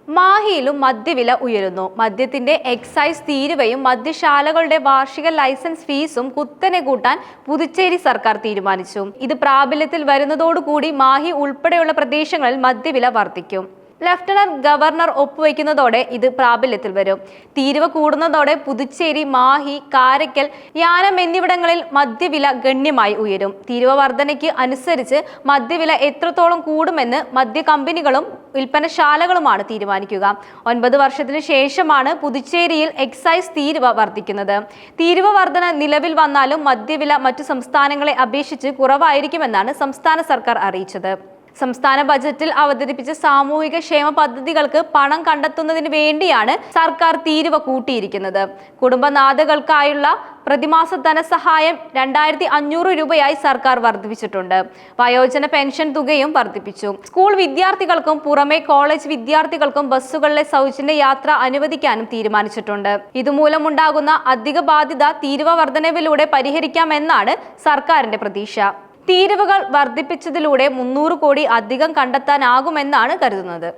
മാഹിയിലും മദ്യവില ഉയരുന്നു. മദ്യത്തിന്റെ എക്സൈസ് തീരുവയും മദ്യശാലകളുടെ വാർഷിക ലൈസൻസ് ഫീസും കുത്തനെ കൂട്ടാൻ പുതുച്ചേരി സർക്കാർ തീരുമാനിച്ചു. ഇത് പ്രാബല്യത്തിൽ വരുന്നതോടുകൂടി മാഹി ഉൾപ്പെടെയുള്ള പ്രദേശങ്ങളിൽ മദ്യവില വർദ്ധിക്കും. ലഫ്റ്റനന്റ് ഗവർണർ ഒപ്പുവെക്കുന്നതോടെ ഇത് പ്രാബല്യത്തിൽ വരും. തീരുവ കൂടുന്നതോടെ പുതുച്ചേരി, മാഹി, കാരയ്ക്കൽ, യാനം എന്നിവിടങ്ങളിൽ മദ്യവില ഗണ്യമായി ഉയരും. തീരുവ വർധനയ്ക്ക് അനുസരിച്ച് മദ്യവില എത്രത്തോളം കൂടുമെന്ന് മദ്യ കമ്പനികളും വിൽപ്പനശാലകളുമാണ് തീരുമാനിക്കുക. 9 വർഷത്തിനു ശേഷമാണ് പുതുച്ചേരിയിൽ എക്സൈസ് തീരുവ വർദ്ധിക്കുന്നത്. തീരുവ വർധന നിലവിൽ വന്നാലും മദ്യവില മറ്റു സംസ്ഥാനങ്ങളെ അപേക്ഷിച്ച് കുറവായിരിക്കുമെന്നാണ് സംസ്ഥാന സർക്കാർ അറിയിച്ചത്. സംസ്ഥാന ബജറ്റിൽ അവതരിപ്പിച്ച സാമൂഹിക ക്ഷേമ പദ്ധതികൾക്ക് പണം കണ്ടെത്തുന്നതിന് വേണ്ടിയാണ് സർക്കാർ തീരുവ കൂട്ടിയിരിക്കുന്നത്. കുടുംബനാഥകൾക്കായുള്ള പ്രതിമാസ ധനസഹായം 2500 രൂപയായി സർക്കാർ വർദ്ധിപ്പിച്ചിട്ടുണ്ട്. വയോജന പെൻഷൻ തുകയും വർദ്ധിപ്പിച്ചു. സ്കൂൾ വിദ്യാർത്ഥികൾക്കും പുറമെ കോളേജ് വിദ്യാർത്ഥികൾക്കും ബസ്സുകളിലെ സൗജന്യ യാത്ര അനുവദിക്കാനും തീരുമാനിച്ചിട്ടുണ്ട്. ഇതുമൂലമുണ്ടാകുന്ന അധിക ബാധ്യത തീരുവ വർധനവിലൂടെ പരിഹരിക്കാമെന്നാണ് സർക്കാരിന്റെ പ്രതീക്ഷ. തീരുവകൾ വർദ്ധിപ്പിച്ചതിലൂടെ 300 കോടി അധികം കണ്ടെത്താനാകുമെന്നാണ് കരുതുന്നത്.